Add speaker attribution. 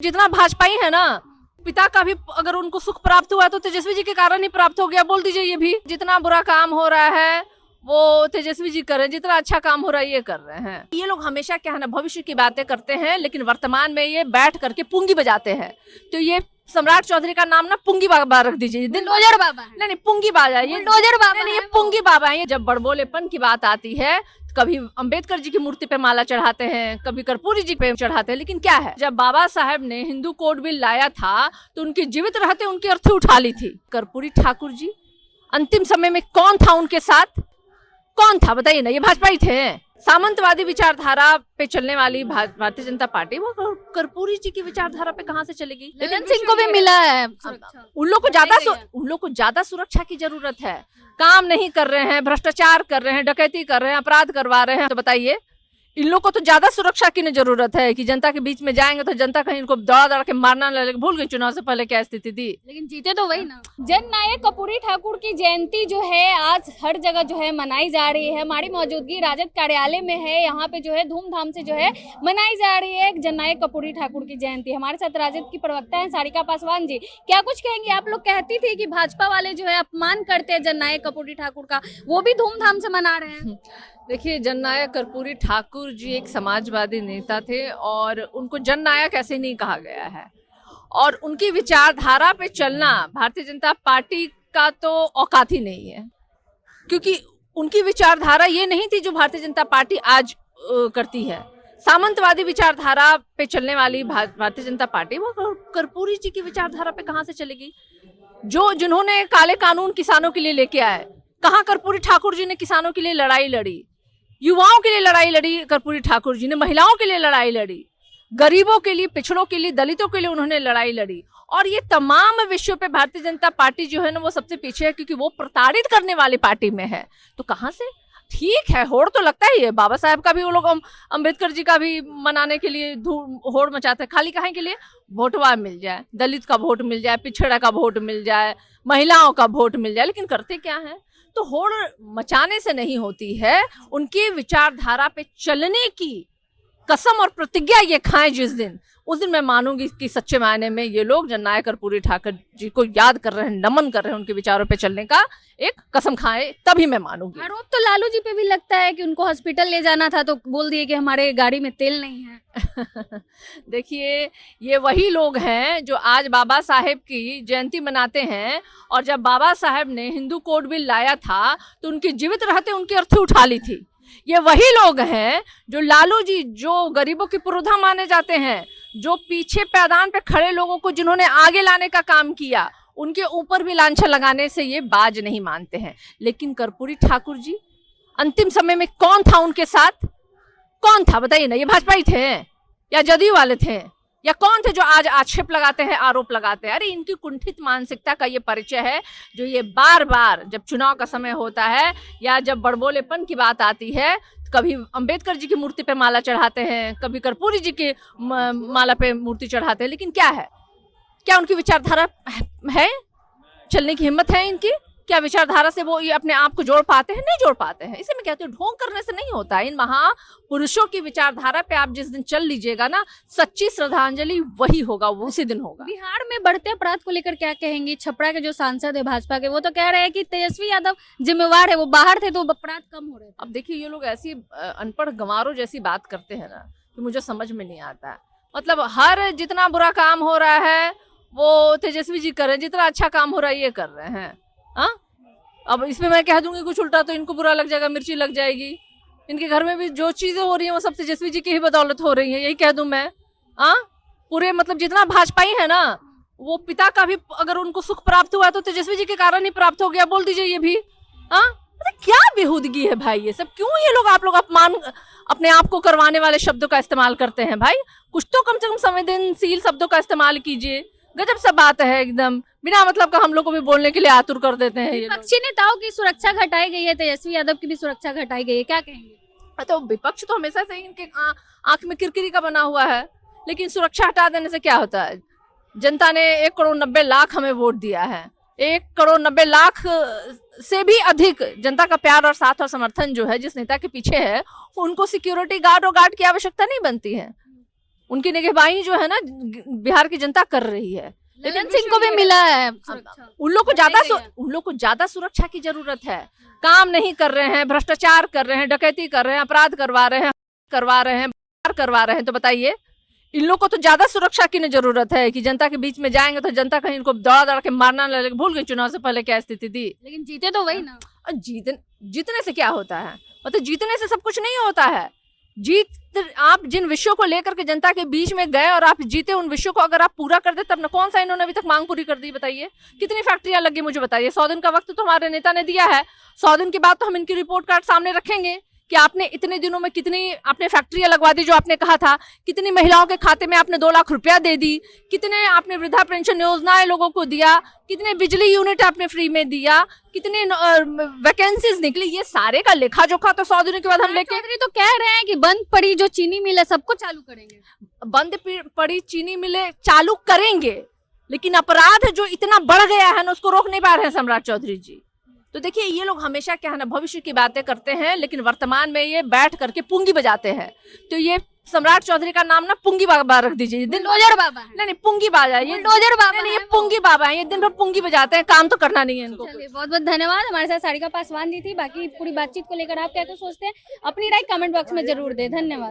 Speaker 1: जितना भाजपाई है ना, पिता का भी अगर उनको सुख प्राप्त हुआ तो तेजस्वी जी के कारण ही प्राप्त हो गया। बोल दीजिए ये भी, जितना बुरा काम हो रहा है वो तेजस्वी जी कर रहे हैं, जितना अच्छा काम हो रहा है ये कर रहे हैं। ये लोग हमेशा क्या है ना, भविष्य की बातें करते हैं लेकिन वर्तमान में ये बैठ करके पुंगी बजाते हैं। तो ये सम्राट चौधरी का नाम ना पुंगी बाबा रख दीजिए।
Speaker 2: बुलडोजर बाबा है।
Speaker 1: नहीं, पुंगी बाबा, ये
Speaker 2: बुलडोजर बाबा
Speaker 1: नहीं, ये
Speaker 2: है वो।
Speaker 1: पुंगी बाबा है। जब बड़बोलेपन की बात आती है, कभी अंबेडकर जी की मूर्ति पे माला चढ़ाते हैं, कभी कर्पूरी जी पे चढ़ाते हैं, लेकिन क्या है, जब बाबा साहब ने हिंदू कोड बिल लाया था तो उनकी जीवित रहते उनकी अर्थी उठा ली थी। कर्पूरी ठाकुर जी अंतिम समय में कौन था उनके साथ? कौन था बताइए ना? ये भाजपा ही थे। सामंतवादी विचारधारा पे चलने वाली भारतीय जनता पार्टी वो कर्पूरी जी की विचारधारा पे कहाँ से चलेगी?
Speaker 2: ललन सिंह को भी मिला है सुरक्षा।
Speaker 1: उन लोग को ज्यादा सुरक्षा की जरूरत है। काम नहीं कर रहे हैं, भ्रष्टाचार कर रहे हैं, डकैती कर रहे हैं, अपराध करवा रहे हैं, तो बताइए इन लोग को तो ज्यादा सुरक्षा की जरूरत है कि जनता के बीच में जाएंगे तो जनता कहीं इनको दौड़ा दौड़ा के मारना न लगे। भूल गई चुनाव से पहले क्या स्थिति थी,
Speaker 2: लेकिन जीते तो वही ना। जननायक कर्पूरी ठाकुर की जयंती जो है आज हर जगह जो है मनाई जा रही है। हमारी मौजूदगी राजद कार्यालय में है, यहाँ पे जो है धूमधाम से जो है मनाई जा रही है जननायक कर्पूरी ठाकुर की जयंती। हमारे साथ राजद की प्रवक्ता है सारिका पासवान जी, क्या कुछ कहेंगे? आप लोग कहती थी कि भाजपा वाले जो है अपमान करते हैं जननायक कर्पूरी ठाकुर का, वो भी धूमधाम से मना रहे हैं।
Speaker 1: देखिए, जननायक कर्पूरी ठाकुर जी एक समाजवादी नेता थे और उनको जननायक ऐसे नहीं कहा गया है। और उनकी विचारधारा पे चलना भारतीय जनता पार्टी का तो औकात ही नहीं है, क्योंकि उनकी विचारधारा ये नहीं थी जो भारतीय जनता पार्टी आज करती है। सामंतवादी विचारधारा पे चलने वाली भारतीय जनता पार्टी वो कर्पूरी जी की विचारधारा पे कहाँ से चलेगी? जिन्होंने काले कानून किसानों के लिए लेके आए, कहाँ कर्पूरी ठाकुर जी ने किसानों के लिए लड़ाई लड़ी? युवाओं के लिए लड़ाई लड़ी कर्पूरी ठाकुर जी ने, महिलाओं के लिए लड़ाई लड़ी, गरीबों के लिए, पिछड़ों के लिए, दलितों के लिए उन्होंने लड़ाई लड़ी। और ये तमाम विषयों पे भारतीय जनता पार्टी जो है ना वो सबसे पीछे है, क्योंकि वो प्रताड़ित करने वाली पार्टी में है। तो कहाँ से? ठीक है, होड़ तो लगता ही है। बाबा साहब का भी वो लोग अंबेडकर जी का भी मनाने के लिए होड़ मचाते हैं। खाली काहे के लिए? वोटवा मिल जाए, दलित का वोट मिल जाए, पिछड़ा का वोट मिल जाए, महिलाओं का वोट मिल जाए, लेकिन करते क्या है? तो होड़ मचाने से नहीं होती है, उनकी विचारधारा पे चलने की कसम और प्रतिज्ञा ये खाएं जिस दिन, उस दिन मैं मानूंगी कि सच्चे मायने में ये लोग जननायक कर्पूरी ठाकुर जी को याद कर रहे हैं, नमन कर रहे हैं, उनके विचारों पे चलने का एक कसम खाएं, तभी मैं मानूंगी।
Speaker 2: आरोप तो लालू जी पे भी लगता है कि उनको हॉस्पिटल ले जाना था तो बोल दिए कि हमारे गाड़ी में तेल नहीं है।
Speaker 1: देखिए, ये वही लोग हैं जो आज बाबा साहेब की जयंती मनाते हैं, और जब बाबा साहेब ने हिंदू कोड बिल लाया था तो उनकी जीवित रहते उनकी अर्थी उठा ली थी। ये वही लोग हैं जो लालू जी, जो गरीबों की पुरोधा माने जाते हैं, जो पीछे पैदान पे खड़े लोगों को जिन्होंने आगे लाने का काम किया, उनके ऊपर भी लांछन लगाने से ये बाज नहीं मानते हैं। लेकिन कर्पूरी ठाकुर जी अंतिम समय में कौन था उनके साथ? कौन था बताइए ना? ये भाजपा ही थे या जदयू वाले थे या कौन थे जो आज आक्षेप लगाते हैं, आरोप लगाते हैं? अरे इनकी कुंठित मानसिकता का ये परिचय है जो ये बार बार जब चुनाव का समय होता है या जब बड़बोलेपन की बात आती है, कभी अंबेडकर जी की मूर्ति पे माला चढ़ाते हैं, कभी कर्पूरी जी की माला पे मूर्ति चढ़ाते हैं, लेकिन क्या है? क्या उनकी विचारधारा है? चलने की हिम्मत है इनकी? क्या विचारधारा से वो ये अपने आप को जोड़ पाते हैं? नहीं जोड़ पाते हैं। इसे मैं कहती हूँ, ढोंग करने से नहीं होता है। इन महापुरुषों की विचारधारा पे आप जिस दिन चल लीजिएगा ना, सच्ची श्रद्धांजलि वही होगा, वो उसी दिन होगा।
Speaker 2: बिहार में बढ़ते अपराध को लेकर क्या कहेंगी? छपरा के जो सांसद है भाजपा के, वो तो कह रहे हैं कि तेजस्वी यादव जिम्मेवार है, वो बाहर थे तो अपराध कम हो रहे थे।
Speaker 1: अब देखिए, ये लोग ऐसी अनपढ़ गंवारों जैसी बात करते हैं ना कि मुझे समझ में नहीं आता है। मतलब हर जितना बुरा काम हो रहा है वो तेजस्वी जी कर रहे हैं, जितना अच्छा काम हो रहा है ये कर रहे हैं। हाँ, अब इसमें मैं कह दूंगी कुछ उल्टा तो इनको बुरा लग जाएगा, मिर्ची लग जाएगी। इनके घर में भी जो चीजें हो रही हैं वो सब तेजस्वी जी की ही बदौलत हो रही है, यही कह दूं मैं। हाँ, पूरे मतलब जितना भाजपाई है ना, वो पिता का भी अगर उनको सुख प्राप्त हुआ तो तेजस्वी जी के कारण ही प्राप्त हो गया। बोल दीजिए ये भी। हाँ, क्या बेहूदगी है भाई ये सब? क्यों ये लोग, आप लोग अपमान अपने आप को करवाने वाले शब्दों का इस्तेमाल करते हैं? भाई कुछ तो कम से कम संवेदनशील शब्दों का इस्तेमाल कीजिए। गजब सा बात है, एकदम बिना मतलब का हम लोग को भी बोलने के लिए आतुर कर देते हैं।
Speaker 2: विपक्षी नेताओं की सुरक्षा घटाई गई है, तेजस्वी यादव की भी सुरक्षा घटाई गई है, क्या कहेंगे?
Speaker 1: तो विपक्ष तो हमेशा से इनके आंख में किरकिरी का बना हुआ है, लेकिन सुरक्षा हटा देने से क्या होता है? जनता ने 1,90,00,000 हमें वोट दिया है। 1,90,00,000 से भी अधिक जनता का प्यार और साथ और समर्थन जो है जिस नेता के पीछे है, उनको सिक्योरिटी गार्ड और गार्ड की आवश्यकता नहीं बनती है। उनकी निगहबानी जो है ना बिहार की जनता कर रही है।
Speaker 2: ललन सिंह को भी मिला है सुरक्षा।
Speaker 1: उन लोग को ज्यादा सुरक्षा की जरूरत है। काम नहीं कर रहे हैं, भ्रष्टाचार कर रहे हैं, डकैती कर रहे हैं, अपराध करवा रहे हैं, करवा रहे हैं, तो बताइए इन लोग को तो ज्यादा सुरक्षा की नहीं जरूरत है कि जनता के बीच में जाएंगे तो जनता कहीं इनको दौड़ा दौड़ा के मारना न लगे। भूल गई चुनाव से पहले क्या स्थिति थी।
Speaker 2: लेकिन जीते तो वही ना।
Speaker 1: जीतने से क्या होता है, मतलब जीतने से सब कुछ नहीं होता है। आप जिन विषयों को लेकर के जनता के बीच में गए और आप जीते, उन विषयों को अगर आप पूरा कर दे तब ना। कौन सा इन्होंने अभी तक मांग पूरी कर दी बताइए? कितनी फैक्ट्रियां लगी मुझे बताइए? 100 दिन का वक्त तो हमारे नेता ने दिया है। 100 दिन के बाद तो हम इनकी रिपोर्ट कार्ड सामने रखेंगे कि आपने इतने दिनों में कितनी आपने फैक्ट्रियां लगवा दी जो आपने कहा था, कितनी महिलाओं के खाते में आपने 2 लाख रुपया दे दी, कितने आपने वृद्धा पेंशन योजनाएं लोगों को दिया, कितने बिजली यूनिट आपने फ्री में दिया, कितने वैकेंसीज निकली, ये सारे का लेखा जोखा तो 100 दिनों के बाद हम लेके।
Speaker 2: चौधरी तो कह रहे हैं कि बंद पड़ी जो चीनी मिल है सबको चालू करेंगे।
Speaker 1: बंद पड़ी चीनी मिले चालू करेंगे, लेकिन अपराध जो इतना बढ़ गया है ना उसको रोक नहीं पा रहे हैं सम्राट चौधरी जी। तो देखिए ये लोग हमेशा क्या है ना भविष्य की बातें करते हैं, लेकिन वर्तमान में ये बैठ करके पुंगी बजाते हैं। तो ये सम्राट चौधरी का नाम ना पुंगी बाबा रख दीजिए।
Speaker 2: बुलडोजर बाबा है।
Speaker 1: नहीं पुंगी बाबा, ये
Speaker 2: बुलडोजर बाबा
Speaker 1: नहीं, ये पुंगी बाबा है। ये दिन भर पुंगी बजाते हैं, काम तो करना नहीं है इनको।
Speaker 2: बहुत बहुत धन्यवाद। हमारे साथ सारिका पासवान जी थी। बाकी पूरी बातचीत को लेकर आप क्या सोचते हैं अपनी राय कमेंट बॉक्स में जरूर दें। धन्यवाद।